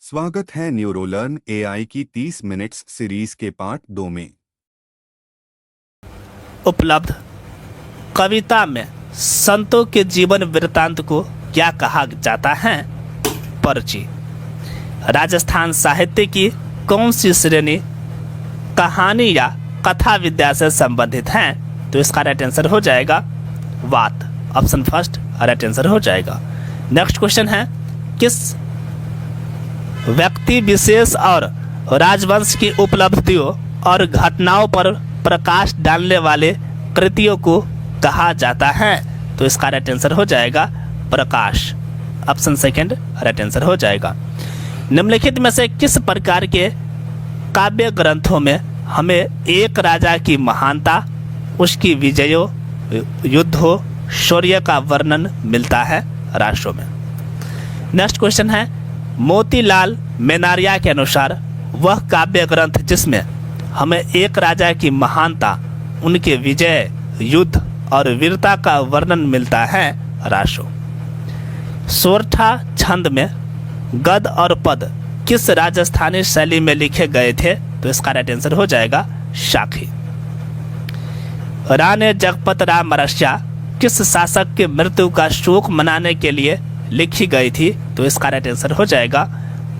स्वागत है न्यूरोलर्न एआई की 30 मिनट्स सीरीज के पार्ट 2 में। उपलब्ध कविता में संतों के जीवन वृत्तांत को क्या कहा जाता है? पर्ची। राजस्थान साहित्य की कौन सी श्रेणी कहानी या कथा विद्या से संबंधित है? तो इसका राइट आंसर हो जाएगा वात। ऑप्शन फर्स्ट राइट आंसर हो जाएगा। नेक्स्ट क्वेश्चन है, किस व्यक्ति विशेष और राजवंश की उपलब्धियों और घटनाओं पर प्रकाश डालने वाले कृतियों को कहा जाता है? तो इसका राइट आंसर हो जाएगा प्रकाश। ऑप्शन सेकंड राइट आंसर हो जाएगा। निम्नलिखित में से किस प्रकार के काव्य ग्रंथों में हमें एक राजा की महानता, उसकी विजयों, युद्धों, शौर्य का वर्णन मिलता है राष्ट्रों में? नेक्स्ट क्वेश्चन है, मोतीलाल मेनारिया के अनुसार वह काव्य ग्रंथ जिसमें हमें एक राजा की महानता, उनके विजय, युद्ध और वीरता का वर्णन मिलता है राष्ट्रों? सोरठा छंद में गद और पद किस राजस्थानी शैली में लिखे गए थे? तो इसका राइट आंसर हो जाएगा शाखी। राणे जगपत राम मरसिया किस शासक के मृत्यु का शोक मनाने के लिए लिखी गई थी? तो इसका राइट आंसर हो जाएगा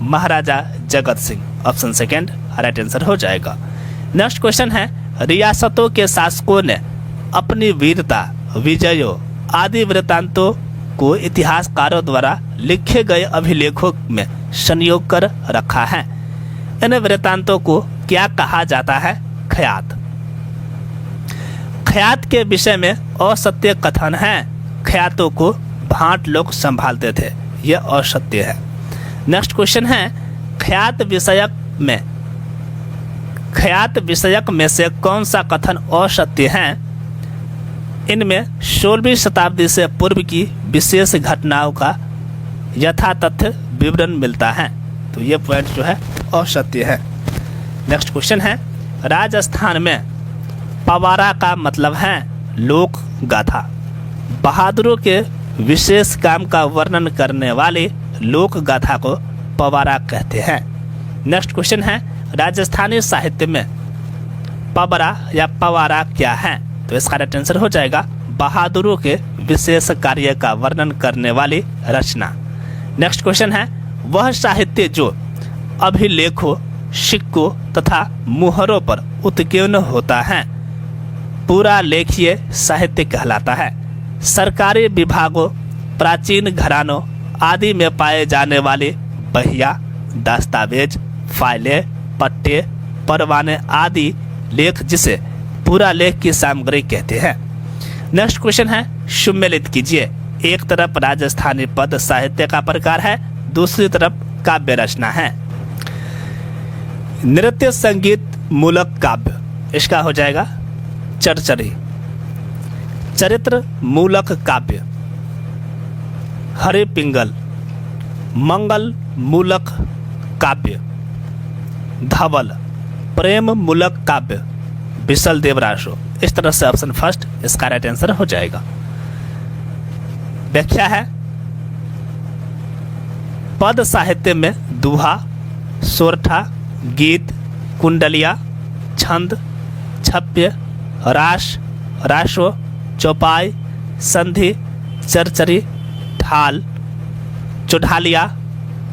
महाराजा Jagat Singh. Option second right answer हो जाएगा। नेक्स्ट क्वेश्चन है, रियासतों के शासकों ने अपनी वीरता, विजयों आदि वृत्तांतों को इतिहासकारों द्वारा लिखे गए अभिलेखों में संयोग कर रखा है। इन वृत्तांतों को क्या कहा जाता है? ख्यात। ख्यात के विषय में असत्य कथन है। ख्यातों को भाट लोग संभालते थे, यह असत्य है। नेक्स्ट क्वेश्चन है, ख्यात विषयक में से कौन सा कथन असत्य है? इनमें 16वीं शताब्दी से पूर्व की विशेष घटनाओं का यथातथ्य विवरण मिलता है, तो ये पॉइंट जो है असत्य है। नेक्स्ट क्वेश्चन है, राजस्थान में पवारा का मतलब है लोक गाथा। बहादुरों के विशेष काम का वर्णन करने वाले लोक गाथा को पवारा कहते हैं। नेक्स्ट क्वेश्चन है, राजस्थानी साहित्य में पवारा या पवारा क्या है? तो इसका राइट आंसर हो जाएगा बहादुरों के विशेष कार्य का वर्णन करने वाली रचना। नेक्स्ट क्वेश्चन है, वह साहित्य जो अभिलेखों, सिक्कों तथा मुहरों पर उत्कीर्ण होता है पूरा लेखीय साहित्य कहलाता है। सरकारी विभागों, प्राचीन घरानों आदि में पाए जाने वाले बहिया, दस्तावेज, फाइलें, पट्टे, परवाने आदि लेख जिसे पूरा लेख की सामग्री कहते हैं। नेक्स्ट क्वेश्चन है, सुमेलित कीजिए। एक तरफ राजस्थानी पद साहित्य का प्रकार है, दूसरी तरफ काव्य रचना है। नृत्य संगीत मूलक काव्य, इसका हो जाएगा चरचरी। चरित्र मूलक काव्य हरे पिंगल। मंगल मूलक काव्य धवल। प्रेम मूलक काव्य बिसल देवराशो। इस तरह से ऑप्शन फर्स्ट इसका राइट आंसर हो जाएगा। व्याख्या है, पद साहित्य में दुहा, सोरठा, गीत, कुंडलिया, छंद, छप्य, रास, रासो, चौपाई, संधि, चरचरी, ढाल, चौढालिया,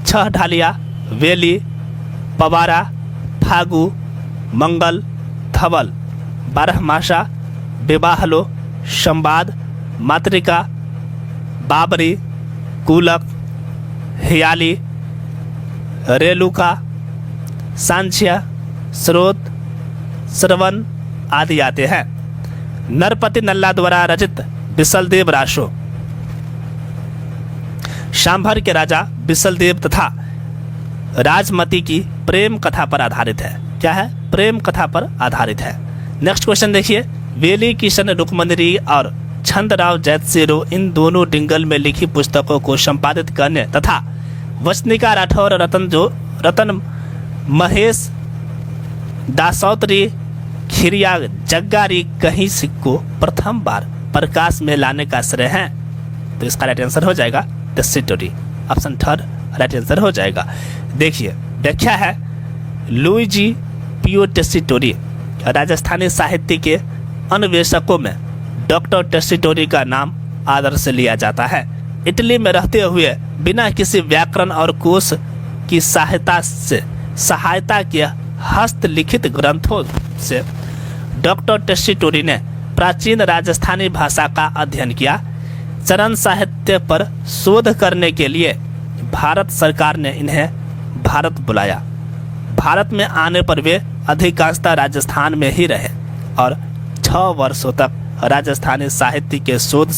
छह ढालिया, वेली, पवारा, फागु, मंगल, धवल, बारहमासा, विवाहलो, संवाद, मातृका, बाबरी, कूलक, हियाली, रेलुका, सांच्या, स्रोत, श्रवण आदि आते हैं। नरपति नल्ला द्वारा रचित बिसलदेव रासो शांभर के राजा बिसलदेव तथा राजमती की प्रेम कथा पर आधारित है। क्या है? प्रेम कथा पर आधारित है। नेक्स्ट क्वेश्चन देखिए, वेली किशन रुक्मंदरी और छंदराव जैतसेरो इन दोनों डिंगल में लिखी पुस्तकों को संपादित करने तथा वचनिका राठौर रतन महेश दासौत्री खिरिया जग्गारी कहीं सिक्को प्रथम बार प्रकाश में लाने का श्रेय है? तो इसका राइट आंसर हो जाएगा द सिटोरी। ऑप्शन थर्ड राइट आंसर हो जाएगा। देखिए व्याख्या है, लुइजी पियो टेस्टिटोरी राजस्थानी साहित्य के अन्वेषकों में डॉक्टर टेस्टिटोरी का नाम आदर से लिया जाता है। इटली में रहते हुए बिना किसी व्याकरण और कोश की सहायता के हस्तलिखित ग्रंथों से डॉक्टर टेस्टिटोरी ने प्राचीन राजस्थानी भाषा का अध्ययन किया। चरण साहित्य पर शोध करने के लिए भारत सरकार ने इन्हें भारत बुलाया। भारत में आने पर वे अधिकांशतः राजस्थान में ही रहे और 6 वर्षों तक राजस्थानी साहित्य के शोध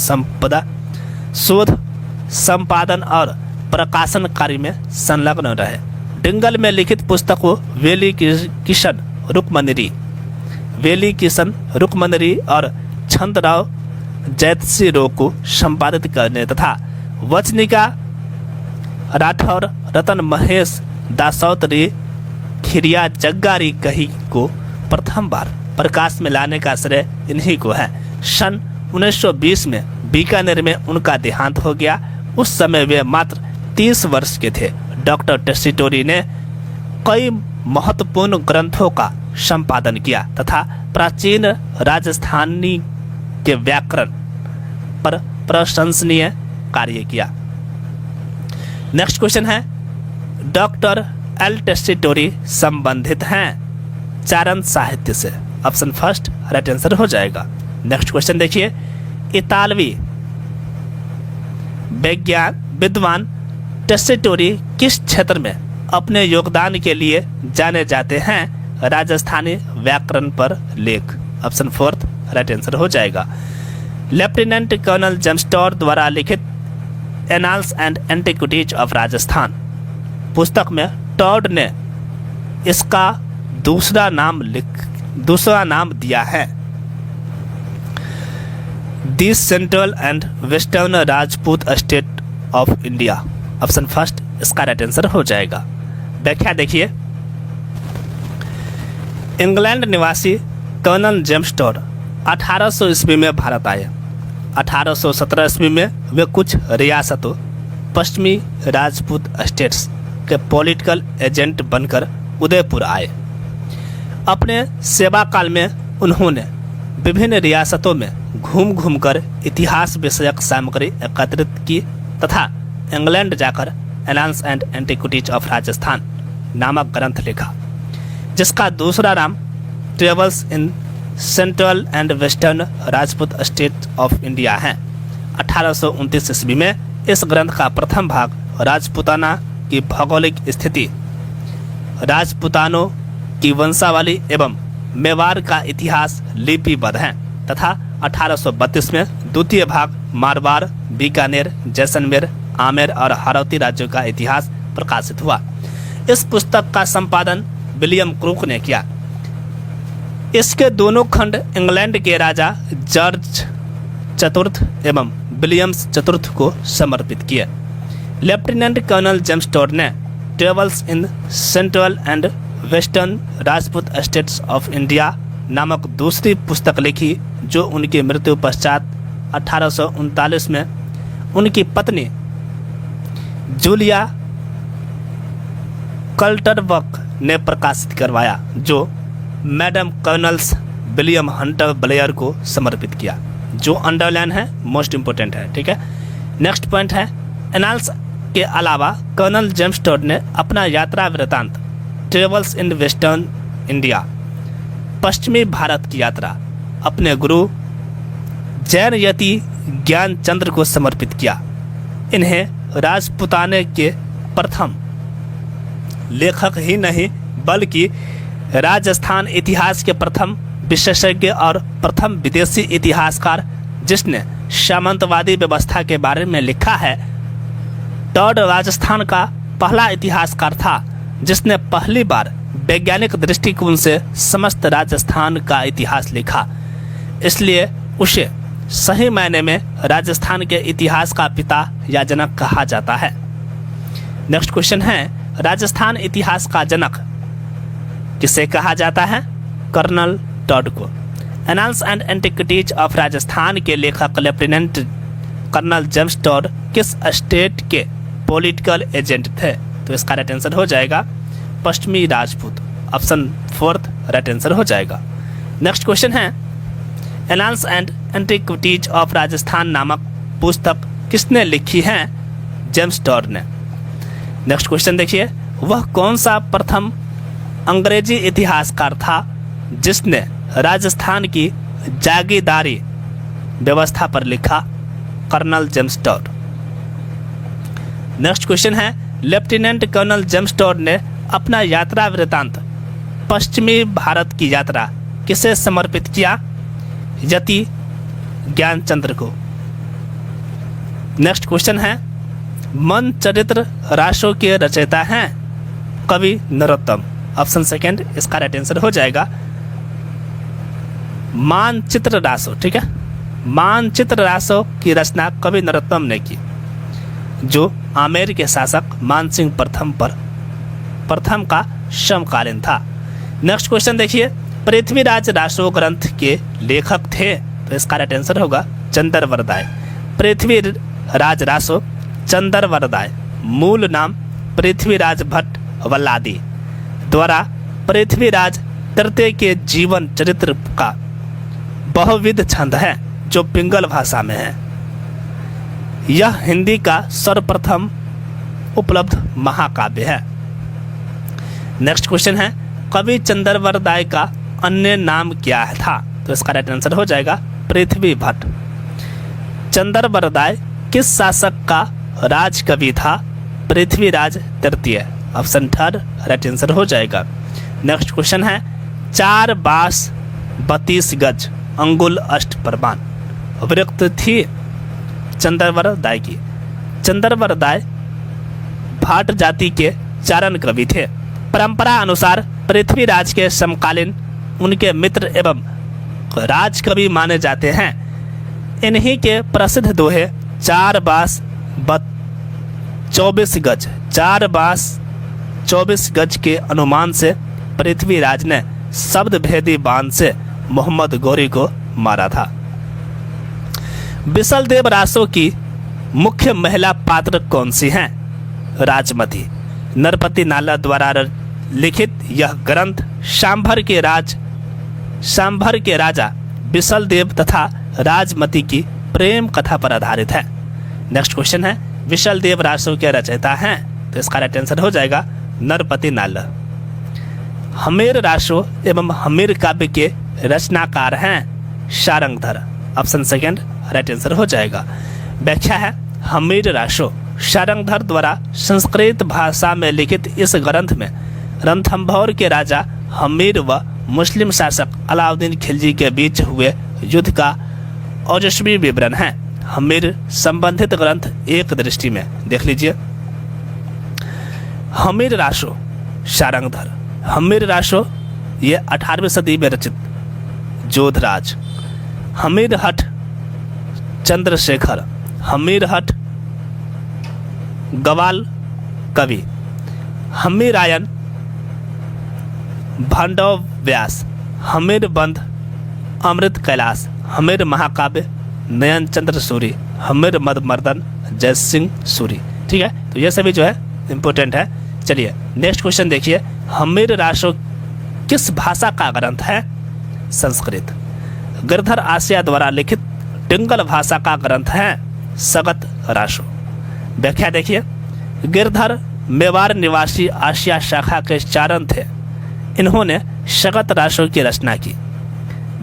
संपादन और प्रकाशन कार्य में संलग्न रहे। डिंगल में लिखित पुस्तकों वेली किशन रुकमनरी और छंदराव जैतसी को संपादित करने तथा वचनिका राठौर रतन महेश दासौतरी खिरिया जग्गारी कही को प्रथम बार प्रकाश में लाने का श्रेय इन्हीं को है। सन 1920 में बीकानेर में उनका देहांत हो गया। उस समय वे मात्र 30 वर्ष के थे। डॉक्टर टेस्टिटोरी ने कई महत्वपूर्ण ग्रंथों का संपादन किया तथा प्राचीन राजस्थानी के व्याकरण पर प्रशंसनीय कार्य किया। नेक्स्ट क्वेश्चन है, डॉक्टर एल टेस्टिटोरी संबंधित हैं चारण साहित्य से। ऑप्शन फर्स्ट राइट आंसर हो जाएगा। नेक्स्ट क्वेश्चन देखिए, इतालवी विद्वान टेस्टिटोरी किस क्षेत्र में अपने योगदान के लिए जाने जाते हैं? राजस्थानी व्याकरण पर लेख। ऑप्शन फोर्थ राइट आंसर हो जाएगा। लेफ्टिनेंट कर्नल जेम्स्टोर द्वारा लिखित annals and antiquities of Rajasthan पुस्तक में टॉड ने इसका दूसरा नाम दिया है, the central and western Rajput state of India. Option first इसका राइट आंसर हो जाएगा। व्याख्या देखिए, इंग्लैंड निवासी कर्नल जेम्स्टोर 1800 ईस्वी में भारत आए। 1817 ईस्वी में वे कुछ रियासतों पश्चिमी राजपूत स्टेट्स के पॉलिटिकल एजेंट बनकर उदयपुर आए। अपने सेवा काल में उन्होंने विभिन्न रियासतों में घूम कर इतिहास विषयक सामग्री एकत्रित की तथा इंग्लैंड जाकर annals and antiquities of Rajasthan नामक ग्रंथ लिखा, जिसका दूसरा नाम travels in central and western Rajput state of India है। 1829 ईस्वी में इस ग्रंथ का प्रथम भाग राजपूताना की भौगोलिक स्थिति, राजपूतानों की वंशावली एवं मेवाड़ का इतिहास लिपिबद्ध है तथा 1832 में द्वितीय भाग मारवाड़, बीकानेर, जैसलमेर, आमेर और हाड़ौती राज्यों का इतिहास प्रकाशित हुआ। इस पुस्तक का संपादन विलियम क्रूक ने किया। इसके दोनों खंड इंग्लैंड के राजा जॉर्ज चतुर्थ एवं विलियम्स चतुर्थ को समर्पित किए। लेफ्टिनेंट कर्नल जेम्स्टोर ने travels in central and western Rajput states of India नामक दूसरी पुस्तक लिखी, जो उनकी मृत्यु पश्चात 1839 में उनकी पत्नी जूलिया कल्टरबक ने प्रकाशित करवाया, जो madam colonel's William Hunter Blair को समर्पित किया। जो अंडरलाइन है मोस्ट इंपोर्टेंट है, ठीक है। नेक्स्ट पॉइंट है, एनाल्स के अलावा कर्नल जेम्स्टोर ने अपना यात्रा वृतांत ट्रेवल्स इन वेस्टर्न इंडिया पश्चिमी भारत की यात्रा अपने गुरु जैन यति ज्ञानचंद्र को समर्पित किया। इन्हें राजपूताने के प्रथम लेखक ही नहीं बल्कि राजस्थान इतिहास के प्रथम विशेषज्ञ और प्रथम विदेशी इतिहासकार जिसने सामंतवादी व्यवस्था के बारे में लिखा है। टॉड राजस्थान का पहला इतिहासकार था जिसने पहली बार वैज्ञानिक दृष्टिकोण से समस्त राजस्थान का इतिहास लिखा, इसलिए उसे सही मायने में राजस्थान के इतिहास का पिता या जनक कहा जाता है। नेक्स्ट क्वेश्चन है, राजस्थान इतिहास का जनक किसे कहा जाता है? कर्नल टॉड को। Annals and antiquities of Rajasthan के लेखक लेफ्टिनेंट कर्नल जेम्स्टोर किस स्टेट के पॉलिटिकल एजेंट थे? तो इसका राइट आंसर हो जाएगा पश्चिमी राजपूत। ऑप्शन 4 राइट आंसर हो जाएगा। नेक्स्ट क्वेश्चन है, एनांस एंड एंटिक्विटीज ऑफ राजस्थान नामक पुस्तक किसने लिखी है? जेम्स टॉड ने। नेक्स्ट क्वेश्चन देखिए, वह कौन सा प्रथम अंग्रेजी इतिहासकार था जिसने राजस्थान की जागीरदारी व्यवस्था पर लिखा? Colonel James Tod. Next question है, लेफ्टिनेंट कर्नल जेम्स टॉड ने अपना यात्रा वृत्तांत पश्चिमी भारत की यात्रा किसे समर्पित किया? यति ज्ञानचंद्र को। नेक्स्ट क्वेश्चन है, मन चरित्र रासों के रचयिता हैं? कवि नरोत्तम। ऑप्शन 2 इसका राइट आंसर हो जाएगा मानचित्र रासो। ठीक है, मानचित्र रासो की रचना कवि नरोत्तम ने की, जो आमेर के शासक मानसिंह प्रथम का समकालीन था। नेक्स्ट क्वेश्चन देखिए, पृथ्वीराज रासो ग्रंथ के लेखक थे? तो इसका राइट आंसर होगा चंद्रवरदाय। पृथ्वीराज रासो चंद्रवरदाय, मूल नाम पृथ्वीराज भट्ट वल्लादी, द्वारा पृथ्वीराज तृतीय के जीवन चरित्र का बहुविध छंद है जो पिंगल भाषा में है। यह हिंदी का सर्वप्रथम उपलब्ध महाकाव्य है। नेक्स्ट क्वेश्चन है, कवि चंद्रवरदाय का अन्य नाम क्या था? तो इसका राइट आंसर हो जाएगा पृथ्वी भट्ट। चंद्रवरदाय किस शासक का राजकवि था? पृथ्वीराज तृतीय। ऑप्शन 3 राइट आंसर हो जाएगा। नेक्स्ट क्वेश्चन है, 4 बास 32 गज अंगुल अष्टप्रमाण वृत्त थी चंद्रवरदाय की। चंद्रवरदाय भाट जाति के चारण कवि थे। परंपरा अनुसार पृथ्वीराज के समकालीन उनके मित्र एवं राजकवि माने जाते हैं। इन्हीं के प्रसिद्ध दोहे 4 बास 24 गज 4 बास 24 गज के अनुमान से पृथ्वीराज ने शब्द भेदी बाण से मोहम्मद गौरी को मारा था। बिसलदेव रासो की मुख्य महिला पात्र कौन सी हैं? राजमती। नरपति नाला द्वारा लिखित यह ग्रंथ सांभर के राजा बिसलदेव तथा राजमती की प्रेम कथा पर आधारित है। नेक्स्ट क्वेश्चन है, बिसलदेव रासो के रचयिता हैं? तो इसका राइट आंसर हो जाएगा नरपति नाला। हमीर रासो एवं हमीर काव्य के रचनाकार हैं शारंगधर। ऑप्शन 2 राइट आंसर हो जाएगा। व्याख्या है, हमीर रासो शारंगधर द्वारा संस्कृत भाषा में लिखित इस ग्रंथ में रणथंभौर के राजा हमीर व मुस्लिम शासक अलाउद्दीन खिलजी के बीच हुए युद्ध का ओजस्वी विवरण है। हमीर संबंधित ग्रंथ एक दृष्टि में देख लीजिए। हमीर रासो शारंगधर। हमीर रासो ये 18वीं सदी में रचित जोधराज। हमीर हठ चंद्रशेखर। हमीर हठ गवाल कवि। हमीरायन भांडव व्यास। हमीर बंध अमृत कैलाश। हमीर महाकाव्य नयन चंद्र सूरी। हमीर मदमर्दन जय सिंह सूरी। ठीक है, तो ये सभी जो है इम्पोर्टेंट है। चलिए नेक्स्ट क्वेश्चन देखिए, हमीर रासो किस भाषा का ग्रंथ है? संस्कृत। गिरधर आसिया द्वारा लिखित पिंगल भाषा का ग्रंथ है सगत रासो। व्याख्या देखिए, गिरधर मेवाड़ निवासी आसिया शाखा के चारण थे। इन्होंने सगत रासो की रचना की,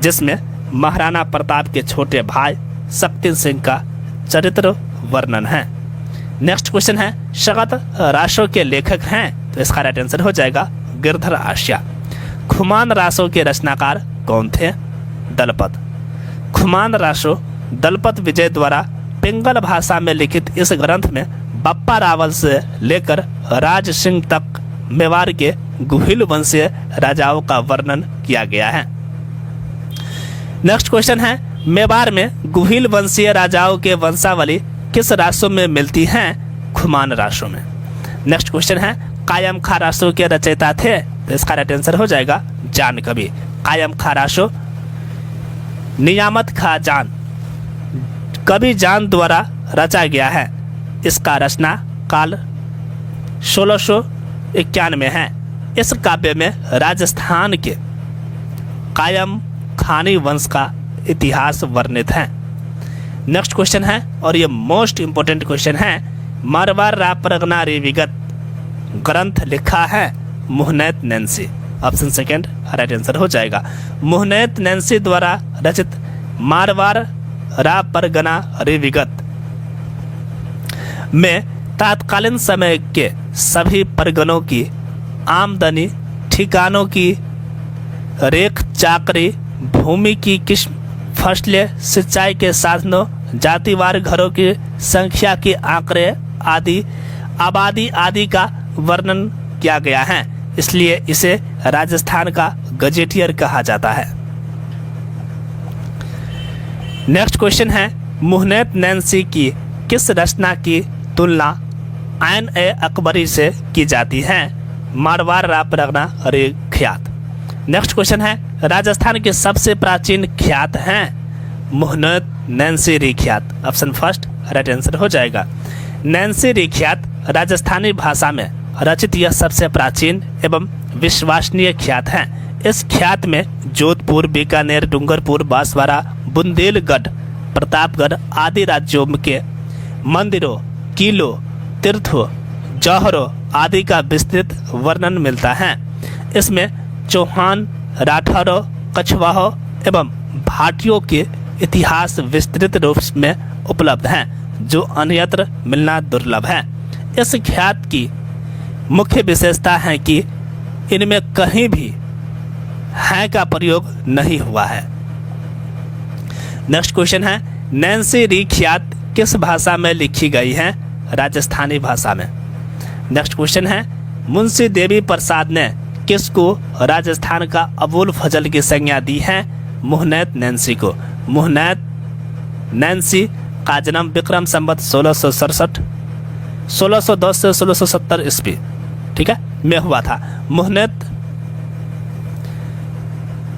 जिसमें महाराणा प्रताप के छोटे भाई शक्ति सिंह का चरित्र वर्णन है। नेक्स्ट क्वेश्चन है, सगत रासो के लेखक हैं? तो इसका राइट आंसर हो जाएगा गिरधर आसिया। खुमान रासो के रचनाकार कौन थे? दलपत। खुमान रासो दलपत विजय द्वारा पिंगल भाषा में लिखित इस ग्रंथ में बप्पा रावल से लेकर राज सिंह तक मेवाड़ के गुहिल वंशीय राजाओं का वर्णन किया गया है। नेक्स्ट क्वेश्चन है, मेवाड़ में गुहिल वंशीय राजाओं के वंशावली किस रासो में मिलती हैं? खुमान रासो में। नेक्स्ट क्वेश्चन है, कायम खा रासो के रचयिता थे? तो इसका राइट आंसर हो जाएगा जान कवि। कायम खा रासो नियामत खा जान कवि जान द्वारा रचा गया है। इसका रचना काल 1691 है। इस काव्य में राजस्थान के कायम खानी वंश का इतिहास वर्णित है। नेक्स्ट क्वेश्चन है और ये मोस्ट इंपोर्टेंट क्वेश्चन है, मारवाड़ रा परगना रे विगत ग्रंथ लिखा है Muhnot Nainsi. Option second right answer हो जाएगा। मुहनैत नैन्सी द्वारा रचित मारवाड़ रा परगना रे विगत में तात्कालीन समय के सभी परगनों की आमदनी, ठिकानों की रेख चाकरी, भूमि की किस्म, फसलें, सिंचाई के साधनों, जातिवार घरों की संख्या के आंकड़े आदि, आबादी आदि का वर्णन किया गया है, इसलिए इसे राजस्थान का गजेटियर कहा जाता है। नेक्स्ट क्वेश्चन है, मुहनैत नैन्सी की किस रचना की तुलना ऐन ए अकबरी से की जाती है? मारवाड़ रा परगना रे ख्यात। नेक्स्ट क्वेश्चन है, राजस्थान के सबसे प्राचीन ख्यात हैं मुहनैत नैन्सी री ख्यात। ऑप्शन फर्स्ट राइट आंसर हो जाएगा। नैन्सी री ख्यात राजस्थानी भाषा में रचित यह सबसे प्राचीन एवं विश्वसनीय ख्यात है। इस ख्यात में जोधपुर, बीकानेर, डूंगरपुर, बांसवाड़ा, बुंदेलगढ़, प्रतापगढ़ आदि राज्यों के मंदिरों, किलों, तीर्थों, जौहरों आदि का विस्तृत वर्णन मिलता है। इसमें चौहान, राठौरों, कछवाहों एवं भाटियों के इतिहास विस्तृत रूप में उपलब्ध हैं, जो अन्यत्र मिलना दुर्लभ है। इस ख्यात की मुख्य विशेषता है कि इनमें कहीं भी हैं का प्रयोग नहीं हुआ है। नेक्स्ट क्वेश्चन है, नैन्सी री ख्यात किस भाषा में लिखी गई है? राजस्थानी भाषा में। नेक्स्ट क्वेश्चन है, मुंशी देवी प्रसाद ने किसको राजस्थान का अबुल फजल की संज्ञा दी है? मुहनैत नैन्सी को। मुहनैत नैन्सी का जन्म विक्रम संवत 1667 1610 से 1670 ईस्वी, ठीक है, में हुआ था। मुहनैत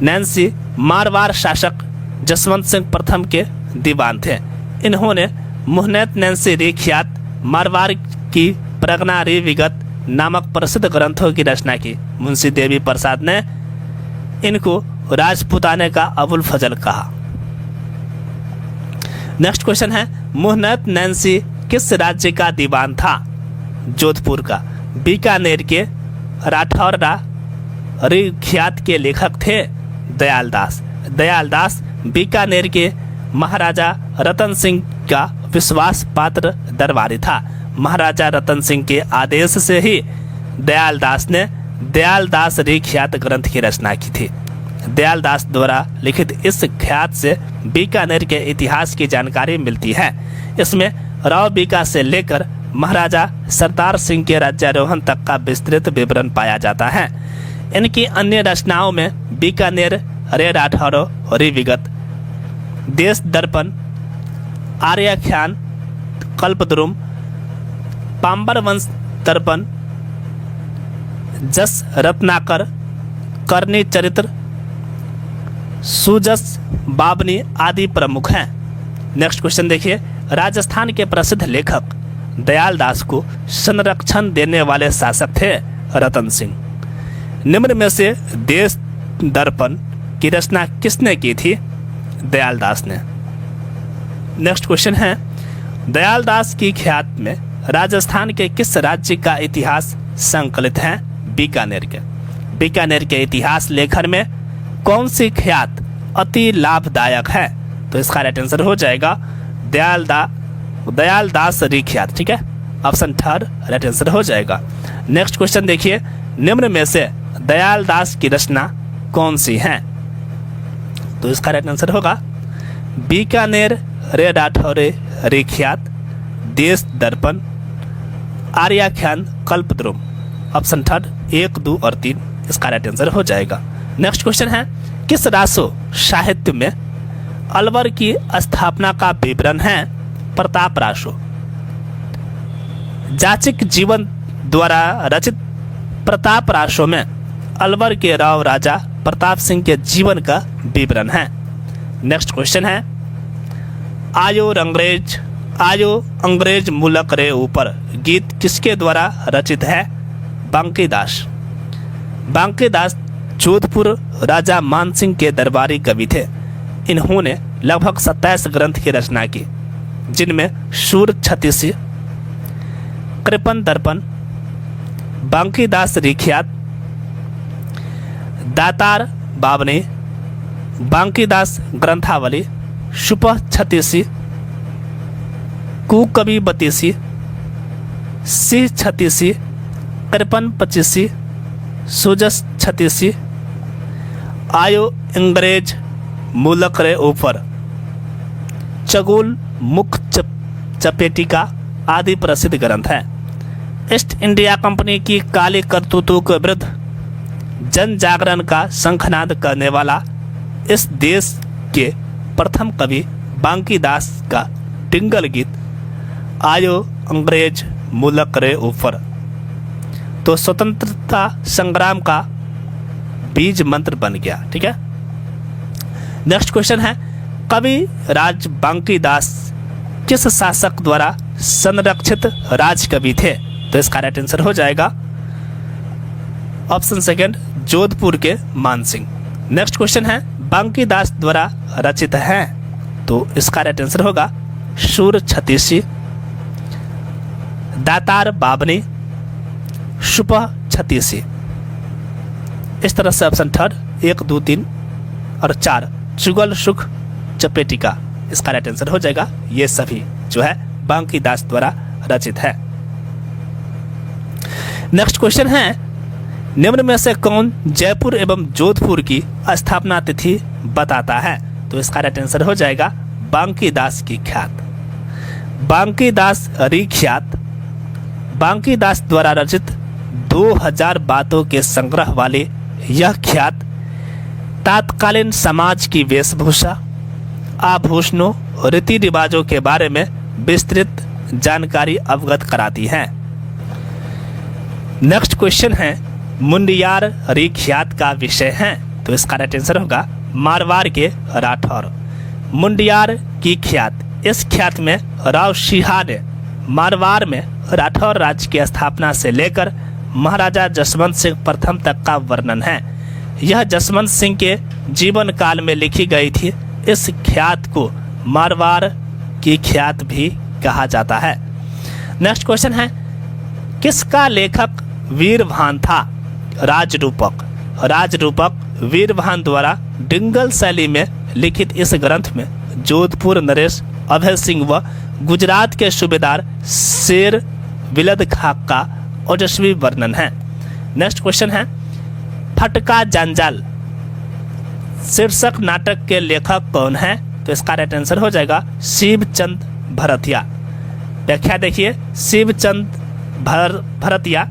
नैन्सी मारवाड़ शासक जसवंत सिंह प्रथम के दीवान थे। इन्होंने मुहनैत नैन्सी री ख्यात मारवाड़ की परगना री विगत नामक प्रसिद्ध ग्रंथों की रचना की। मुंशी देवी प्रसाद ने इनको राजपूताने का अबुल फजल कहा। नेक्स्ट क्वेश्चन है, मुहनैत नैन्सी किस राज्य का दीवान था? जोधपुर का। बीकानेर के राठौरा री ख्यात के लेखक थे दयालदास। दयालदास बीकानेर के महाराजा रतन सिंह का विश्वास पात्र दरबारी था। महाराजा रतन सिंह के आदेश से ही दयालदास ने दयालदास री ख्यात ग्रंथ की रचना की थी। दयालदास द्वारा लिखित इस ख्यात से बीकानेर के इतिहास की जानकारी मिलती है। इसमें राव बीका से लेकर महाराजा सरदार सिंह के राज्यारोहण तक का विस्तृत विवरण पाया जाता है। इनकी अन्य रचनाओं में बीकानेर रे राठौरों री विगत, देश दर्पण, आर्याख्यान, कल्पद्रुम, पाम्बर वंश दर्पण, जस रत्नाकर, करनी चरित्र, सुजस बाबनी आदि प्रमुख हैं। नेक्स्ट क्वेश्चन देखिए, राजस्थान के प्रसिद्ध लेखक दयालदास को संरक्षण देने वाले शासक थे रतन सिंह। निम्न में से देश दर्पण की रचना किसने की थी? दयालदास ने। नेक्स्ट क्वेश्चन है, दयालदास की ख्यात में राजस्थान के किस राज्य का इतिहास संकलित है? बीकानेर के। बीकानेर के इतिहास लेखन में कौन सी ख्यात अति लाभदायक है? तो इसका राइट आंसर हो जाएगा दयालदास री ख्यात, ठीक है, ऑप्शन थर्ड राइट आंसर हो जाएगा। नेक्स्ट क्वेश्चन देखिए, निम्न में से दयालदास की रचना कौन सी है? तो इसका राइट आंसर होगा बीकानेर रे राठौरे री ख्यात, देश दर्पण, आर्याख्यान, कल्पद्रुम। ऑप्शन थर्ड 1, 2 और 3 इसका राइट आंसर हो जाएगा। नेक्स्ट क्वेश्चन है, किस रासो साहित्य में अलवर की स्थापना का विवरण है? प्रताप रासो। जाचिक जीवन द्वारा रचित प्रताप रासो में अलवर के राव राजा प्रताप सिंह के जीवन का विवरण है। नेक्स्ट क्वेश्चन है, आयो अंग्रेज आयो अंग्रेज मुलक रे ऊपर गीत किसके द्वारा रचित है? बांकीदास। बांकीदास जोधपुर राजा मानसिंह के दरबारी कवि थे। इन्होंने लगभग 27 ग्रंथ की रचना की, जिनमें शूर छत्तीसी, कृपन दर्पण, बांकीदास रिख्यात, दातार बावनी, बांकीदास ग्रंथावली, शुपह छत्तीसी, कुकवि बतीसी, सिंह छत्तीसी, कृपन पचीसी, सुजस छत्तीसी, आयो अंग्रेज मुलक रे ऊपर, चगुल मुख चपेटिका आदि प्रसिद्ध ग्रंथ हैं। ईस्ट इंडिया कंपनी की काली करतूतों के विरुद्ध जन जागरण का शंखनाद करने वाला इस देश के प्रथम कवि बांकीदास का टिंगल गीत आयो अंग्रेज मुलक रे ऊपर तो स्वतंत्रता संग्राम का बीज मंत्र बन गया। ठीक है, नेक्स्ट क्वेश्चन है, कवि राज बांकीदास किस शासक द्वारा संरक्षित राज कवि थे? तो इसका राइट आंसर हो जाएगा ऑप्शन सेकंड, जोधपुर के मानसिंह। नेक्स्ट क्वेश्चन है, बांकीदास द्वारा रचित है? तो इसका राइट आंसर होगा शूर छत्तीसी, दातार बावनी, शुपह छत्तीसी। इस तरह से ऑप्शन थर्ड 1, 2, 3 और 4 चुगल सुख चपेटिका इसका राइट आंसर हो जाएगा। ये सभी जो है बांकीदास द्वारा रचित है। नेक्स्ट क्वेश्चन है, निम्न में से कौन जयपुर एवं जोधपुर की स्थापना तिथि बताता है? तो इसका राइट आंसर हो जाएगा बांकीदास की ख्यात। बांकीदास रिख्यात बांकीदास द्वारा रचित 2000 बातों के संग्रह वाले यह ख्यात तात्कालीन समाज की वेशभूषा, आभूषणों, रीति रिवाजों के बारे में विस्तृत जानकारी अवगत कराती है। नेक्स्ट क्वेश्चन है, मुंडियार रिख्यात का विषय है? तो इसका राइट आंसर होगा मारवाड़ के राठौर। मुंडियार की ख्यात, इस ख्यात में राव सिंहा ने मारवाड़ में राठौर राज्य की स्थापना से लेकर महाराजा जसवंत सिंह प्रथम तक का वर्णन है। यह जसवंत सिंह के जीवन काल में लिखी गई थी। इस ख्यात को मारवाड़ की ख्यात भी कहा जाता है। नेक्स्ट क्वेश्चन है, किसका लेखक वीरभान था? राजरूपक। राजरूपक वीरभान द्वारा डिंगल शैली में लिखित इस ग्रंथ में जोधपुर नरेश, अभय सिंह व गुजरात के सूबेदार शेर विलद खां का ओजस्वी वर्णन है। नेक्स्ट क्वेश्चन है, फटका जंजाल शीर्षक नाटक के लेखक कौन है? तो इसका राइट आंसर हो जाएगा शिवचंद भरतिया। व्याख्या देखिए, शिवचंद भरतिया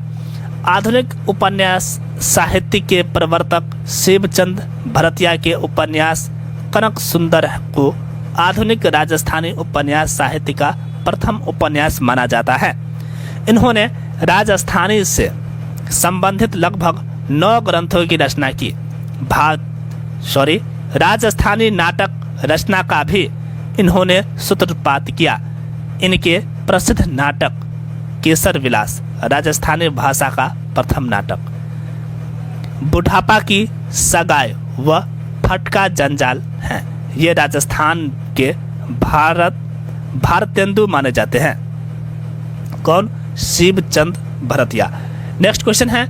आधुनिक उपन्यास साहित्य के प्रवर्तक शिवचंद भरतिया के उपन्यास कनक सुंदर को आधुनिक राजस्थानी उपन्यास साहित्य का प्रथम उपन्यास माना जाता है। इन्होंने राजस्थानी से संबंधित लगभग 9 ग्रंथों की रचना की। राजस्थानी नाटक रचना का भी इन्होंने सूत्रपात किया। इनके प्रसिद्ध नाटक केसर विलास राजस्थानी भाषा का प्रथम नाटक, बुढ़ापा की सगाई व फटका जंजाल हैं। ये राजस्थान के भारतेंदु माने जाते हैं। कौन? शिवचंद भरतिया। नेक्स्ट क्वेश्चन है,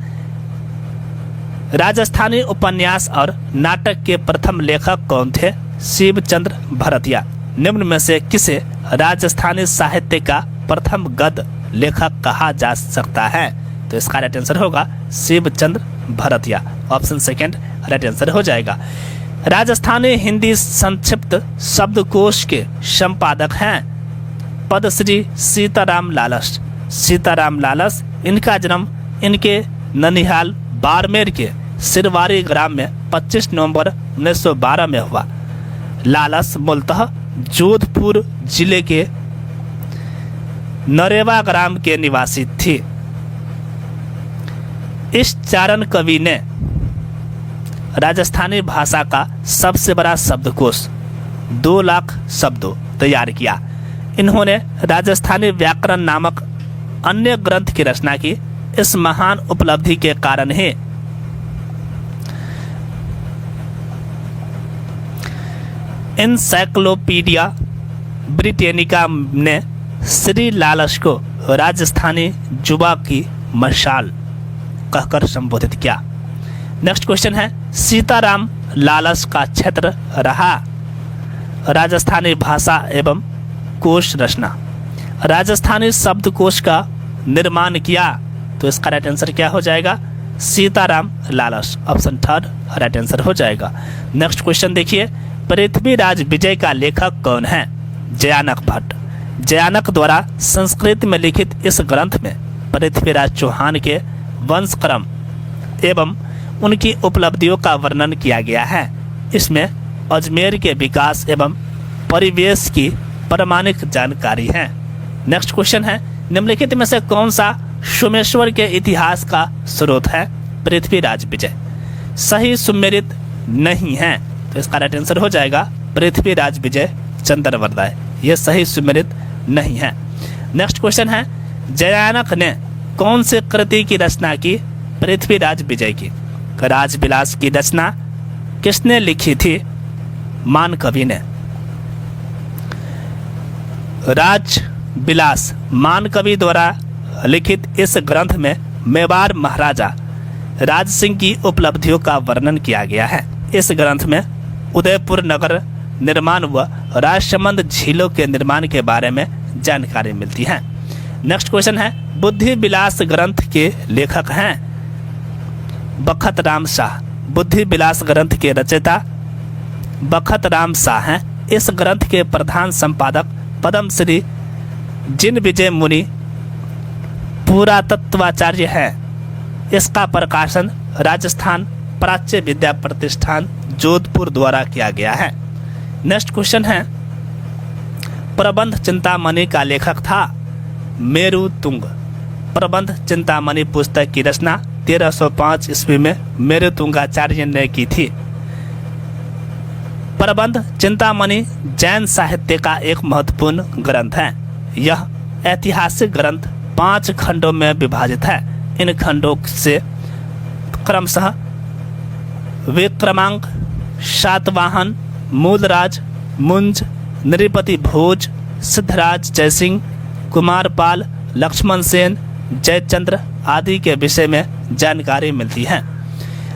राजस्थानी उपन्यास और नाटक के प्रथम लेखक कौन थे? शिवचंद्र भरतिया। निम्न में से किसे राजस्थानी साहित्य का प्रथम गद्य लेखक कहा जा सकता है? तो इसका राइट आंसर होगा Shivchandra Bhartiya. Option second right answer हो जाएगा। राजस्थानी हिंदी संक्षिप्त शब्दकोश के संपादक हैं पद्मश्री सीताराम लालस। सीताराम लालस, इनका जन्म इनके ननिहाल बाड़मेर के सिरवारी ग्राम में 25 नवंबर 1912 में हुआ। लालस मूलतः जोधपुर जिले के नरेवा ग्राम के निवासी थी। इस चारण कवि ने राजस्थानी भाषा का सबसे बड़ा शब्दकोश 2 लाख शब्दों तैयार किया। इन्होंने राजस्थानी व्याकरण नामक अन्य ग्रंथ की रचना की। इस महान उपलब्धि के कारण ही एनसाइक्लोपीडिया ब्रिटेनिका ने श्री लालच को राजस्थानी जुबा की मशाल कहकर संबोधित किया। नेक्स्ट क्वेश्चन है, सीताराम लालच का क्षेत्र रहा। राजस्थानी भाषा एवं कोश रचना। राजस्थानी शब्दकोश का निर्माण किया, तो इसका राइट आंसर क्या हो जाएगा? सीताराम लालच, ऑप्शन थर्ड राइट आंसर हो जाएगा। नेक्स्ट क्वेश्चन देखिए, पृथ्वीराज विजय का लेखक कौन है? जयानक भट्ट। जयानक द्वारा संस्कृत में लिखित इस ग्रंथ में पृथ्वीराज चौहान के वंशक्रम एवं उनकी उपलब्धियों का वर्णन किया गया है। इसमें अजमेर के विकास एवं परिवेश की प्रामाणिक जानकारी है। नेक्स्ट क्वेश्चन है, निम्नलिखित में से कौन सा सोमेश्वर के इतिहास का स्रोत है? पृथ्वीराज विजय। सही सुमेलित नहीं है, तो इसका राइट आंसर हो जाएगा पृथ्वीराज विजय चंद्रवर्दाय। यह सही सुमेलित नहीं है। नेक्स्ट क्वेश्चन है, जयानक ने कौन से कृति की रचना की? पृथ्वीराज विजय की। राजविलास की रचना किसने लिखी थी? मान कवि ने। राजविलास मान कवि द्वारा लिखित इस ग्रंथ में मेवाड़ महाराजा राज सिंह की उपलब्धियों का वर्णन किया गया है। इस ग्रंथ में उदयपुर नगर निर्माण व राजसमंद झीलों के निर्माण के बारे में जानकारी मिलती है। नेक्स्ट क्वेश्चन है, बुद्धि विलास ग्रंथ के लेखक हैं? बखत राम शाह। बुद्धि विलास ग्रंथ के रचयिता बखत राम शाह हैं। इस ग्रंथ के प्रधान संपादक पद्मश्री जिन विजय मुनि पुरातत्वाचार्य हैं। इसका प्रकाशन राजस्थान प्राच्य विद्या प्रतिष्ठान जोधपुर द्वारा किया गया है। नेक्स्ट क्वेश्चन है, प्रबंध चिंतामणि का लेखक था? मेरु तुंग। प्रबंध चिंतामणि पुस्तक की रचना 1305 ईस्वी में मेरुतुंगाचार्य ने की थी। प्रबंध चिंतामणि जैन साहित्य का एक महत्वपूर्ण ग्रंथ है। यह ऐतिहासिक ग्रंथ 5 खंडों में विभाजित है। इन खंडों से क्रमशः विक्रमांक, सातवाहन, मूलराज, मुंज, नृपति भोज, सिद्धराज जयसिंह, कुमारपाल, लक्ष्मण सेन, जयचंद्र आदि के विषय में जानकारी मिलती है।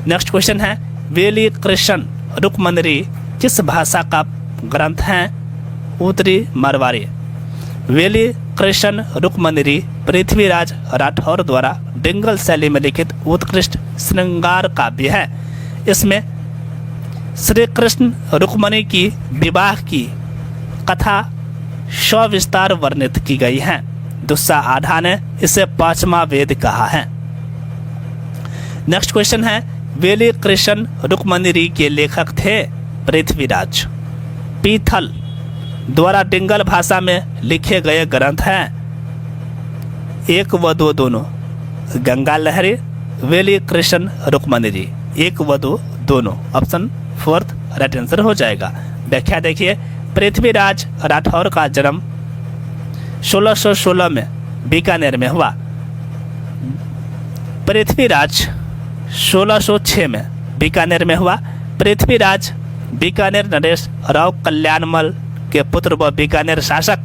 नेक्स्ट क्वेश्चन है, वेली कृष्ण रुक्मणी किस भाषा का ग्रंथ है? उत्तरी मारवाड़ी। वेली कृष्ण रुक्मणी पृथ्वीराज राठौर द्वारा डिंगल शैली में लिखित उत्कृष्ट श्रृंगार काव्य है। इसमें श्री कृष्ण रुक्मणी की विवाह की कथा सविस्तार वर्णित की गई है। दुस्सा आधा ने इसे 5वां वेद कहा है। नेक्स्ट क्वेश्चन है, वेली कृष्ण रुक्मणी के लेखक थे? पृथ्वीराज। पीथल द्वारा डिंगल भाषा में लिखे गए ग्रंथ हैं एक व दो दोनों। गंगा लहरी, वेली कृष्ण रुक्मणी, एक व दो दोनों, ऑप्शन फोर्थ राइट आंसर हो जाएगा। व्याख्या देखिए, पृथ्वीराज राठौर का जन्म 1616 में बीकानेर में हुआ। पृथ्वीराज 1606 में बीकानेर में हुआ। पृथ्वीराज बीकानेर नरेश राव कल्याणमल के पुत्र व बीकानेर शासक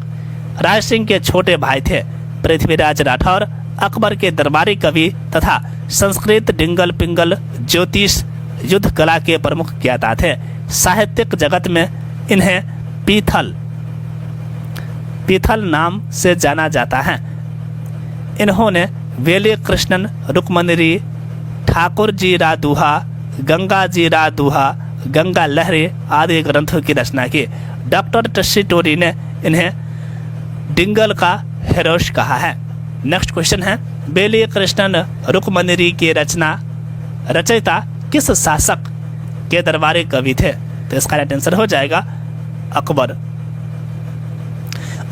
राज सिंह के छोटे भाई थे। पृथ्वीराज राठौर अकबर के दरबारी कवि तथा संस्कृत डिंगल पिंगल ज्योतिष युद्ध कला के प्रमुख ज्ञाता थे। साहित्यिक जगत में इन्हें पीथल नाम से जाना जाता है। इन्होंने वेली कृष्णन रुक्मणी, ठाकुर जी रा दुहा, गंगा जी रा दुहा, गंगा लहरी आदि ग्रंथों की रचना की। डॉक्टर टस्सी टोरी ने इन्हें डिंगल का हेरोश कहा है। नेक्स्ट क्वेश्चन है, वेली कृष्णन रुक्मणी की रचयिता किस शासक के दरबारी कवि थे? तो इसका राइट आंसर हो जाएगा अकबर।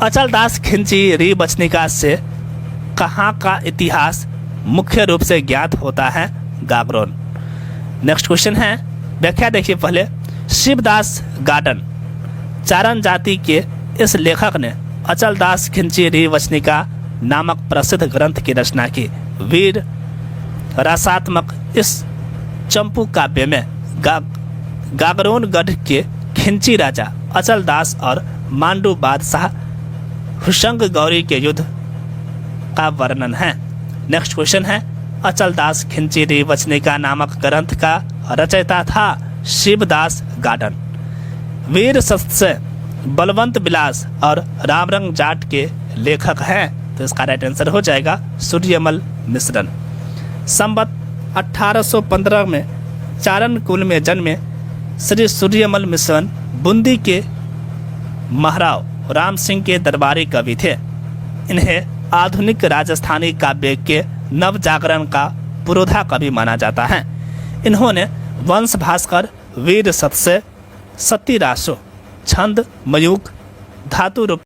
अचलदास खिंची री बचनिका से कहाँ का इतिहास मुख्य रूप से ज्ञात होता है? गागरोन। नेक्स्ट क्वेश्चन है, व्याख्या देखिए पहले। शिवदास गार्डन चारण जाति के इस लेखक ने अचलदास खिंची री वचनिका नामक प्रसिद्ध ग्रंथ की रचना की। वीर रसात्मक इस चंपू काव्य में गागरोनगढ़ के खिंची राजा अचलदास और मांडू बादशाह हुशंग गौरी के युद्ध का वर्णन है। नेक्स्ट क्वेश्चन है, अचलदास खिंची री वचनिका नामक ग्रंथ का रचयिता था शिवदास गार्डन। वीर सत्स्य बलवंत विलास और रामरंग जाट के लेखक हैं, तो इसका राइट आंसर हो जाएगा सूर्यमल मिश्रण। संवत 1815 में चारण कुल में जन्मे श्री सूर्यमल मिश्रण बूंदी के महाराव राम सिंह के दरबारी कवि थे। इन्हें आधुनिक राजस्थानी काव्य के नव जागरण का पुरोधा कवि माना जाता है। इन्होंने वंश भास्कर, वीर सत्स्य, सती रासो, छंद, मयूख, धातु रूप